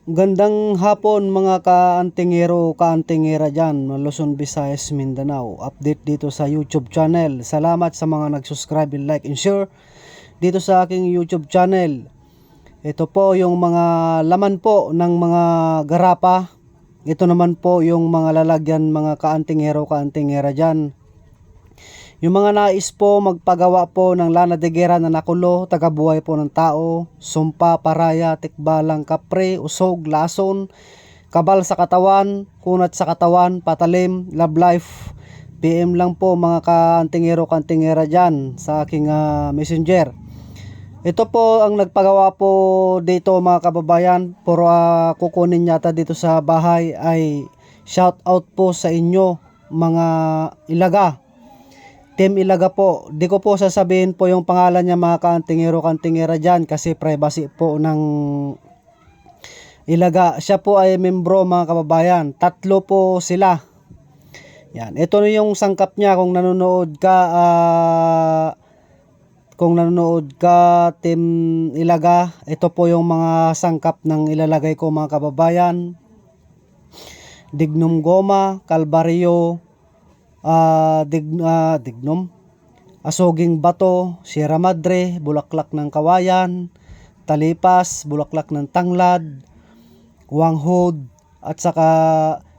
Gandang hapon mga kaantingero, kaantingera dyan, Luzon, Visayas, Mindanao. Update dito sa YouTube channel. Salamat sa mga nag-subscribe, like, and share dito sa aking YouTube channel. Ito po yung mga laman po ng mga garapa. Ito naman po yung mga lalagyan mga kaantingero, kaantingera dyan. Yung mga nais po magpagawa po ng lana de guerra na nakulo, tagabuhay po ng tao, sumpa, paraya, tikbalang, kapre, usog, lason, kabal sa katawan, kunat sa katawan, patalim, love life. PM lang po mga kaantingero, kantingera dyan sa aking messenger. Ito po ang nagpagawa po dito mga kababayan. Puro kukunin yata dito sa bahay ay shout out po sa inyo mga ilaga. Team Ilaga po. Di ko po sasabihin po yung pangalan niya mga kaantingero, kantingera dyan kasi privacy po ng Ilaga. Siya po ay membro mga kababayan. 3 po sila. Yan. Ito na yung sangkap niya kung nanonood ka Team Ilaga. Ito po yung mga sangkap ng ilalagay ko mga kababayan. Dignum goma, kalbaryo, dignum, asoging bato, Sierra Madre, bulaklak ng kawayan, talipas, bulaklak ng tanglad, wanghod, at saka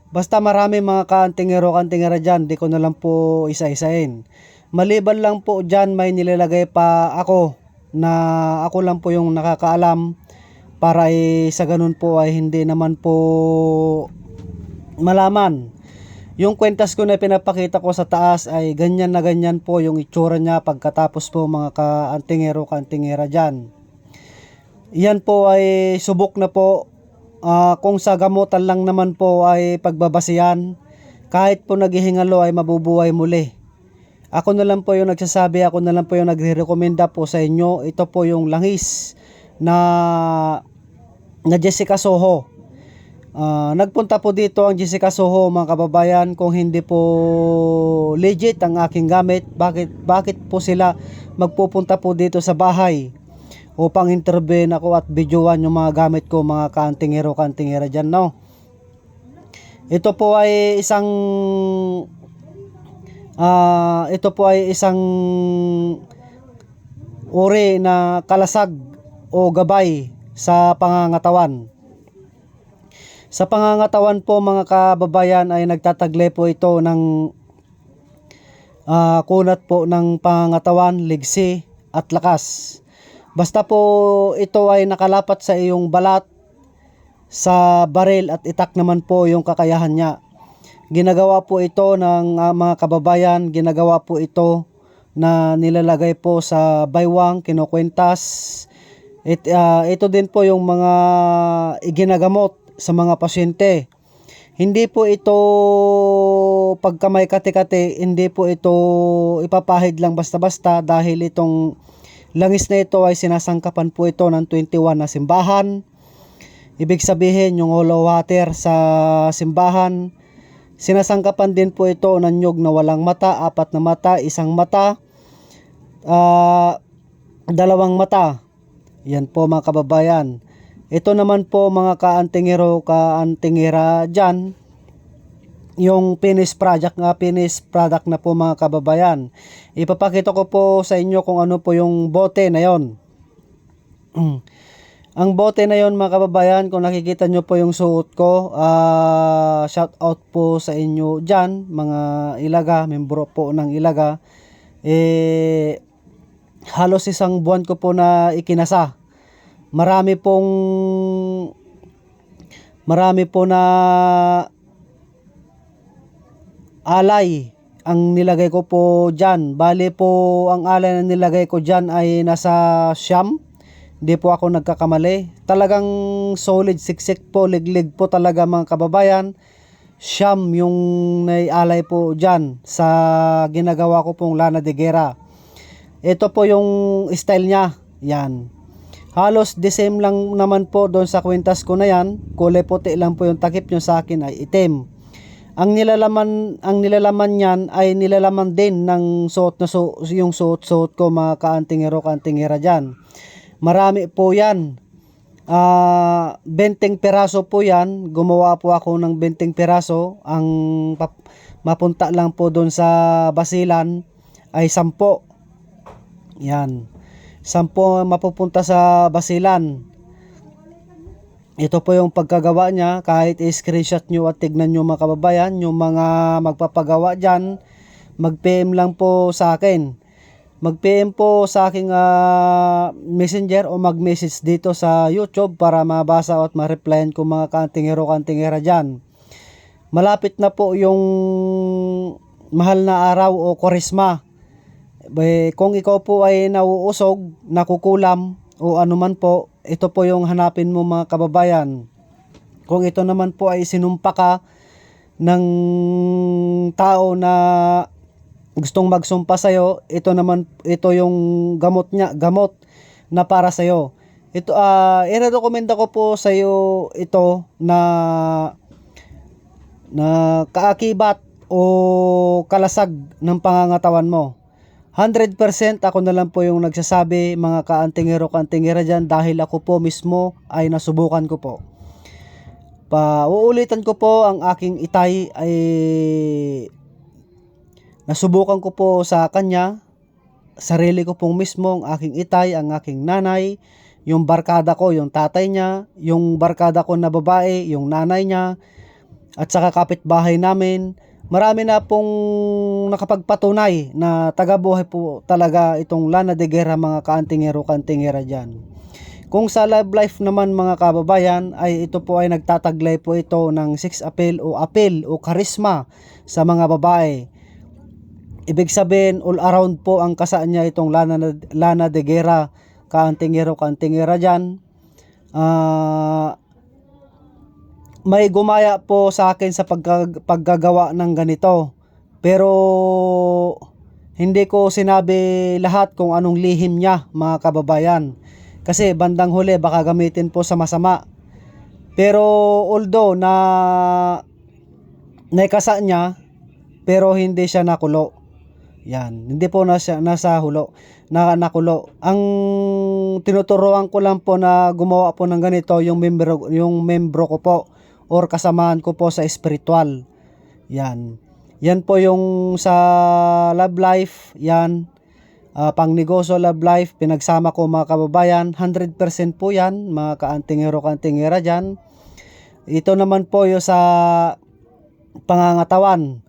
basta marami mga kaantingero, kantingera dyan. Di ko na lang po isa-isain. Maliban lang po dyan, may nilalagay pa ako na ako lang po yung nakakaalam para sa ganun po ay hindi naman po malaman. Yung kwentas ko na pinapakita ko sa taas ay ganyan na ganyan po yung itsura niya pagkatapos po mga kaantingero, kantingera dyan. Yan po ay subok na po. Kung sa gamutan lang naman po ay pagbabasihan, kahit po naghihingalo ay mabubuhay muli. Ako na lang po yung nagsasabi, ako na lang po yung nagre-recommenda po sa inyo. Ito po yung langis na Jessica Soho. Nagpunta po dito ang Jessica Soho mga kababayan. Kung hindi po legit ang aking gamit, bakit po sila magpupunta po dito sa bahay upang intervene ako at videoan yung mga gamit ko mga kaantingero, kantingera dyan, no? Ito po ay isang uri na kalasag o gabay sa pangangatawan. Sa pangangatawan po mga kababayan ay nagtataglay po ito ng kunat po ng pangangatawan, ligsi at lakas. Basta po ito ay nakalapat sa iyong balat, sa baril at itak naman po yung kakayahan niya. Ginagawa po ito ng mga kababayan, ginagawa po ito na nilalagay po sa baywang, kinukwentas. Ito din po yung mga iginagamot sa mga pasyente. Hindi po ito pagka may kati-kati, hindi po ito ipapahid lang basta-basta dahil itong langis na ito ay sinasangkapan po ito ng 21 na simbahan. Ibig sabihin yung holy water sa simbahan. Sinasangkapan din po ito ng nyug na walang mata, 4 na mata, 1 mata, 2 mata. Yan po mga kababayan. Ito naman po mga kaantingero, kaantingera dyan, yung finished product na po mga kababayan. Ipapakita ko po sa inyo kung ano po yung bote na yon. Ang bote na yon mga kababayan, kung nakikita nyo po yung suot ko, shout out po sa inyo dyan mga ilaga, membro po ng ilaga. Halos 1 buwan ko po na ikinasa. Marami po na alay ang nilagay ko po dyan. Bali po ang alay na nilagay ko dyan ay nasa siyam. Hindi po ako nagkakamali. Talagang solid, siksik po, liglig po talaga mga kababayan. Siyam yung naialay po dyan sa ginagawa ko pong lana de guerra. Ito po yung style niya. Yan. Halos the same lang naman po doon sa kwintas ko na yan. Kulay puti lang po yung takip nyo, sa akin ay itim. Ang nilalaman niyan ay nilalaman din ng yung suot ko mga kaantingero, kantingera dyan. Marami po yan. 20 piraso po yan. Gumawa po ako ng 20 piraso. Ang mapunta lang po doon sa basilan ay 10. Yan. 10 mapupunta sa basilan. Ito po yung pagkagawa niya. Kahit i-screenshot nyo at tignan nyo mga kababayan, yung mga magpapagawa dyan, mag-PM lang po sa akin. Mag-PM po sa aking messenger o mag-message dito sa YouTube para mabasa at ma-replyan ko mga kantingero kantingera dyan. Malapit na po yung mahal na araw o Kwaresma. Kung ikaw po ay nauusog, nakukulam o anuman po, ito po yung hanapin mo mga kababayan. Kung ito naman po ay sinumpa ka ng tao na gustong magsumpa sa'yo, ito yung gamot na para sa'yo. Ito, i-recommenda ko po sa'yo ito na kaakibat o kalasag ng pangangatawan mo. 100% ako na lang po yung nagsasabi mga kaantingero kantingera dyan, dahil ako po mismo ay nasubukan ko po. Uulitan ko po, ang aking itay ay nasubukan ko po sa kanya, sarili ko pong mismo, ang aking itay, ang aking nanay, yung barkada ko, yung tatay niya, yung barkada ko na babae, yung nanay niya, at saka kapitbahay namin. Marami na pong nakapagpatunay na tagabuhay po talaga itong Lana de Guerra mga kaantingero kantingera dyan. Kung sa love life naman mga kababayan, ay ito po ay nagtataglay po ito ng sex appeal o charisma sa mga babae. Ibig sabihin, all around po ang kasaan niya itong Lana de Guerra, kaantingero kantingera dyan. May gumaya po sa akin sa paggagawa ng ganito. Pero hindi ko sinabi lahat kung anong lihim niya mga kababayan. Kasi bandang huli baka gamitin po sa masama. Pero although na naikasa niya, pero hindi siya nakulo. Yan, hindi po nasa hulo, nakulo. Ang tinuturuan ko lang po na gumawa po ng ganito yung membro ko po or kasamaan ko po sa espiritual. Yan. Yan po yung sa love life, yan. Pang negosyo love life, pinagsama ko mga kababayan, 100% po yan, mga kaantingero kantingera dyan. Ito naman po yung sa pangangatawan.